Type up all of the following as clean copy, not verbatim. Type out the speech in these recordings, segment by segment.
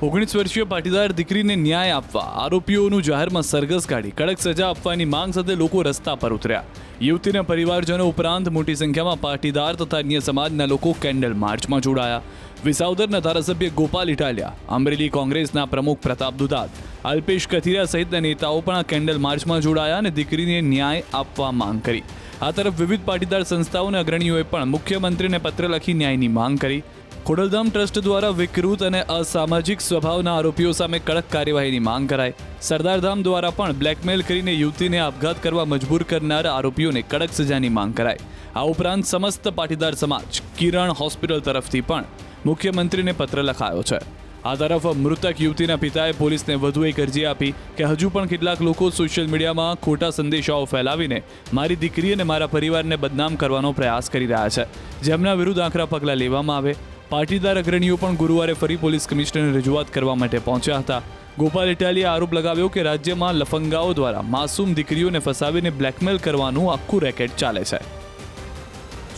19 વર્ષીય પાટીદાર દીકરીને ન્યાય આપવા આરોપીઓનું જાહેરમાં સરઘસ કાઢી કડક સજા આપવાની માંગ સાથે લોકો રસ્તા પર ઉતર્યા। યુવતીના પરિવારજનો ઉપરાંત મોટી સંખ્યામાં પાટીદાર તથા અન્ય સમાજના લોકો કેન્ડલ માર્ચમાં જોડાયા। વિસાવદરના ધારાસભ્ય ગોપાલ ઇટાલિયા, અમરેલી કોંગ્રેસના પ્રમુખ પ્રતાપ દુધાત, અલ્પેશ કથિરિયા સહિતના નેતાઓ પણ આ કેન્ડલ માર્ચમાં જોડાયા અને દીકરીને ન્યાય આપવા માંગ કરી। આ તરફ વિવિધ પાટીદાર સંસ્થાઓના અગ્રણીઓએ પણ મુખ્યમંત્રીને પત્ર લખી ન્યાયની માંગ કરી। ખોડલધામ ટ્રસ્ટ દ્વારા વિકૃત અને અસામાજિક સ્વભાવના આરોપીઓ સામે કડક કાર્યવાહીની માંગ કરાઈ। સરદારધામ દ્વારા પણ બ્લેકમેલ કરીને યુવતીને આપઘાત કરવા મજબૂર કરનાર આરોપીઓને કડક સજાની માંગ કરાઈ। આ ઉપરાંત સમસ્ત પાટીદાર સમાજ કિરણ હોસ્પિટલ તરફથી પણ મુખ્યમંત્રીને પત્ર લખાયો છે। આ તરફ મૃતક યુવતીના પિતાએ પોલીસને વધુ એક અરજી આપી કે હજુ પણ કેટલાક લોકો સોશિયલ મીડિયામાં ખોટા સંદેશાઓ ફેલાવીને મારી દીકરી અને મારા પરિવારને બદનામ કરવાનો પ્રયાસ કરી રહ્યા છે, જેમના વિરુદ્ધ આકરા પગલાં લેવામાં આવે। પાટીદાર અગ્રણીઓ પણ ગુરુવારે ફરી પોલીસ કમિશનરને રજૂઆત કરવા માટે પહોંચ્યા હતા। ગોપાલ ઇટાલિયાએ આરોપ લગાવ્યો કે રાજ્યમાં લફંગાઓ દ્વારા માસૂમ દીકરીઓને ફસાવીને બ્લેકમેલ કરવાનું આખું રેકેટ ચાલે છે।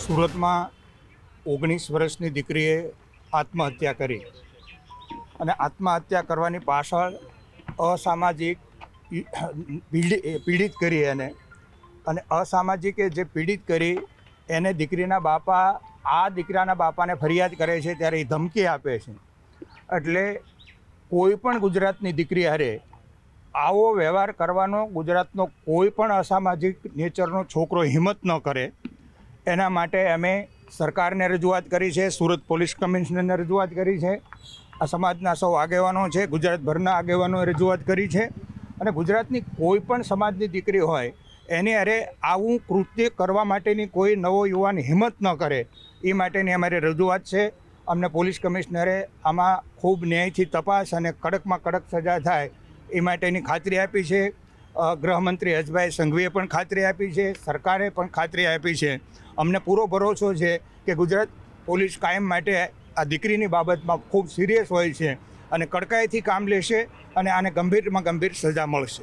સુરતમાં 19 વર્ષની દીકરીએ આત્મહત્યા કરી અને આત્મહત્યા કરવાની પાછળ અસામાજિક પીડિત કરી અને અસામાજિકે જે પીડિત કરી એને દીકરીના બાપા આ દીકરાના બાપાને ફરિયાદ કરે છે ત્યારે એ ધમકી આપે છે। એટલે કોઈ પણ ગુજરાતની દીકરી હારે આવો વ્યવહાર કરવાનો ગુજરાતનો કોઈ પણ અસામાજિક નેચરનો છોકરો હિંમત ન કરે। એના માટે અમે સરકારને રજૂઆત કરી છે, સુરત પોલીસ કમિશનરને રજૂઆત કરી છે, આ સમાજના સૌ આગેવાનો છે, ગુજરાતભરના આગેવાનોએ રજૂઆત કરી છે અને ગુજરાતની કોઈ પણ સમાજની દીકરી હોય એની અરે આવું કૃત્ય કરવા માટેની કોઈ નવો યુવાન હિંમત ન કરે એ માટેની અમારી રજૂઆત છે। અમને પોલીસ કમિશનરે આમાં ખૂબ ન્યાયથી તપાસ અને કડકમાં કડક સજા થાય એ માટેની ખાતરી આપી છે। ગૃહમંત્રી હર્ષભાઈ સંઘવીએ પણ ખાતરી આપી છે, સરકારે પણ ખાતરી આપી છે। અમને પૂરો ભરોસો છે કે ગુજરાત પોલીસ કાયમ માટે આ દીકરીની બાબતમાં ખૂબ સિરિયસ હોય છે અને કડકાઈથી કામ લેશે અને આને ગંભીરમાં ગંભીર સજા મળશે।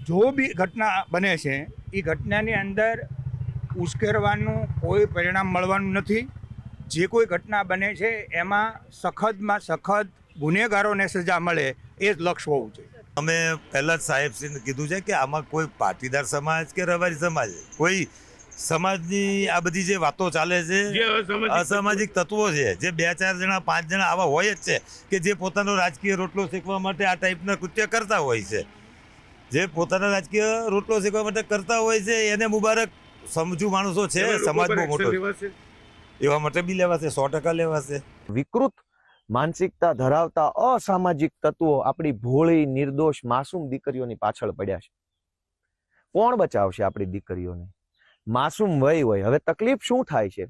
જો બી ઘટના બને છે એ ઘટનાની અંદર ઉશ્કેરવાનું કોઈ પરિણામ મળવાનું નથી। જે કોઈ ઘટના બને છે એમાં સખતમાં સખત ગુનેગારોને સજા મળે એ જ લક્ષ્ય હોવું જોઈએ। અમે પહેલાં જ સાહેબશ્રીને કીધું છે કે આમાં કોઈ પાટીદાર સમાજ કે રબારી સમાજ કોઈ સમાજની આ બધી જે વાતો ચાલે છે, અસામાજિક તત્વો છે જે 2-4 જણા 5 જણા આવા હોય જ છે કે જે પોતાનો રાજકીય રોટલો શેકવા માટે આ ટાઈપના કૃત્ય કરતા હોય છે। જે પોતાના રાજકીય રોટલો શેકવા માટે કરતા હોય છે એને મુબારક સમજુ માણસો છે, સમાજ બહુ મોટો એવા માટે બી લેવાશે, 100% લેવાશે। વિકૃત માનસિકતા ધરાવતા અસામાજિક તત્વો આપણી ભોળી નિર્દોષ માસૂમ દીકરીઓની પાછળ પડ્યા છે। કોણ બચાવશે આપણી દીકરીઓને? માસૂમ વય હોય। હવે તકલીફ શું થાય છે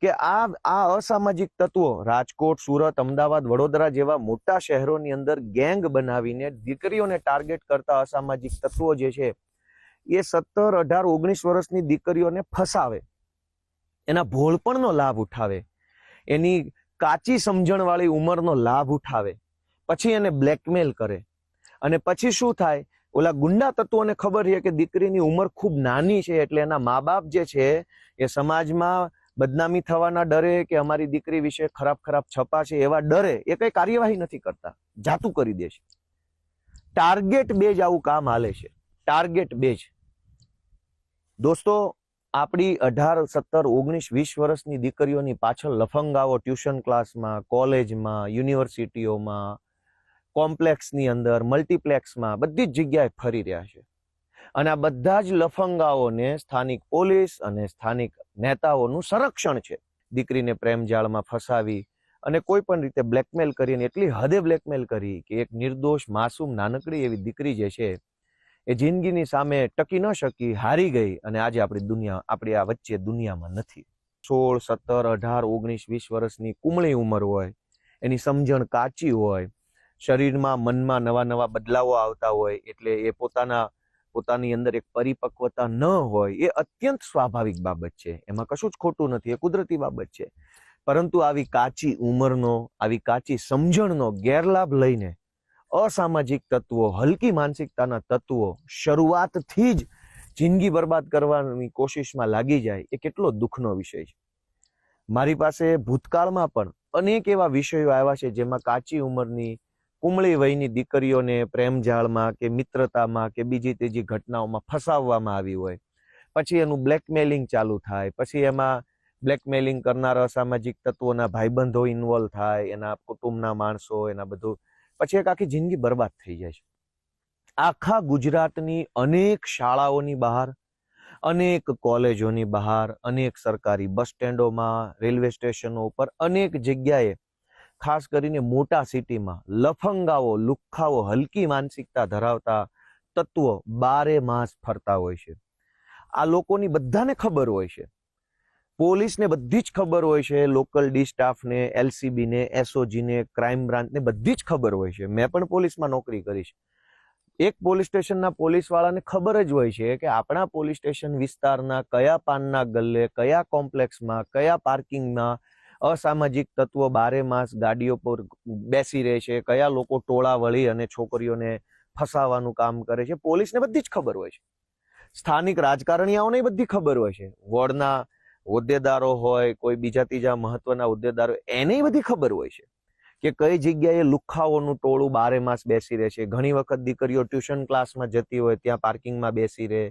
કે આ અસામાજિક તત્વો રાજકોટ, સુરત, અમદાવાદ, વડોદરા જેવા મોટા શહેરોની અંદર ગેંગ બનાવીને દીકરીઓને ટાર્ગેટ કરતા અસામાજિક તત્વો જે છે એ 17, 18, 19 વર્ષની દીકરીઓને ફસાવે, એના ભોળપણનો લાભ ઉઠાવે, એની કાચી સમજણવાળી ઉંમરનો લાભ ઉઠાવે, પછી એને બ્લેકમેલ કરે અને પછી શું થાય, ઓલા ગુંડા તત્વોને ખબર છે કે દીકરીની ઉંમર ખૂબ નાની છે એટલે એના મા બાપ જે છે એ સમાજમાં બદનામી થવાના ડરે કે અમારી દીકરી વિશે ખરાબ છપા છે એવા ડરે એ કઈ કાર્યવાહી નથી કરતા, જાતું કરી દે છે। ટાર્ગેટ બેઝ આવું કામ હાલે છે, ટાર્ગેટ બેઝ। દોસ્તો, આપણી 18, 17, 19, 20 વર્ષની દીકરીઓની પાછળ લફંગાઓ ટ્યુશન ક્લાસમાં, કોલેજમાં, યુનિવર્સિટીઓમાં, કોમ્પ્લેક્સની અંદર, મલ્ટીપ્લેક્સમાં બધી જ જગ્યાએ ફરી રહ્યા છે અને આ બધા જ લફંગાઓને સ્થાનિક પોલીસ અને સ્થાનિક નેતાઓનું સંરક્ષણ છે। દીકરીને પ્રેમજાળમાં ફસાવી અને કોઈ પણ રીતે બ્લેકમેલ કરીને એટલી હદે બ્લેકમેલ કરી કે એક નિર્દોષ માસૂમ નાનકડી એવી દીકરી જે છે એ જિંદગીની સામે ટકી ન શકી, હારી ગઈ અને આજે આપણી આ વચ્ચે દુનિયામાં નથી। 16, 17, 18, 19, 20 વર્ષની કુમળી ઉંમર હોય, એની સમજણ કાચી હોય, શરીરમાં મનમાં નવા બદલાવો આવતા હોય એટલે એ પોતાની અંદર એક પરિપક્વતા ન હોય એ અત્યંત સ્વાભાવિક બાબત છે, એમાં કશું જ ખોટું નથી, એ કુદરતી બાબત છે। પરંતુ આવી કાચી ઉંમરનો, આવી કાચી સમજણનો ગેરલાભ લઈને અસામાજિક તત્વો, હલકી માનસિકતાના તત્વો શરૂઆતથી જ જિંદગી બરબાદ કરવાની કોશિશમાં લાગી જાય એ કેટલો દુઃખનો વિષય છે। મારી પાસે ભૂતકાળમાં પણ અનેક એવા વિષયો આવ્યા છે જેમાં કાચી ઉંમરની કુમળી વયની દીકરીઓને પ્રેમજાળમાં કે મિત્રતામાં કે બીજી ત્રીજી ઘટનાઓમાં ફસાવવામાં આવી હોય, પછી એનું બ્લેકમેલિંગ ચાલુ થાય, પછી એમાં બ્લેકમેલિંગ કરનારા અસામાજિક તત્વોના ભાઈબંધો ઇન્વોલ્વ થાય, એના કુટુંબના માણસો, એના બધું, પછી એક આખી જિંદગી બરબાદ થઈ જાય છે. આખા ગુજરાતની અનેક શાળાઓની બહાર, અનેક કોલેજોની બહાર, અનેક સરકારી બસ સ્ટેન્ડોમાં, રેલવે સ્ટેશનો ઉપર, અનેક જગ્યાએ, ખાસ કરીને મોટા સિટીમાં લફંગાઓ, લુખ્ખાઓ, હલકી માનસિકતા ધરાવતા તત્વો બારે માસ ફરતા હોય છે. આ લોકોની બધાને ખબર હોય છે, પોલીસને બધી જ ખબર હોય છે, લોકલ ડી સ્ટાફને, એલસીબીને, એસઓજીને, ક્રાઇમ બ્રાન્ચને બધી જ ખબર હોય છે. મેં પણ પોલીસમાં નોકરી કરી છે. એક પોલીસ સ્ટેશનના પોલીસ વાળાને ખબર જ હોય છે કે આપણા પોલીસ સ્ટેશન વિસ્તારના કયા પાનના ગલ્લે, કયા કોમ્પ્લેક્સમાં, કયા પાર્કિંગમાં અસામાજિક તત્વો બારે માસ ગાડીઓ પર બેસી રહે છે, કયા લોકો ટોળા વળી અને છોકરીઓને ફસાવાનું કામ કરે છે. પોલીસને બધી જ ખબર હોય છે. સ્થાનિક રાજકારણીઓને બધી ખબર હોય છે. વોર્ડના હોદ્દેદારો હોય, કોઈ બીજા ત્રીજા મહત્વના હોદ્દેદારો, એને બધી ખબર હોય છે કે કઈ જગ્યાએ લુખ્ખાઓનું ટોળું બારે માસ બેસી રહે છે. ઘણી વખત દીકરીઓ ટ્યુશન ક્લાસમાં જતી હોય ત્યાં પાર્કિંગમાં બેસી રહે,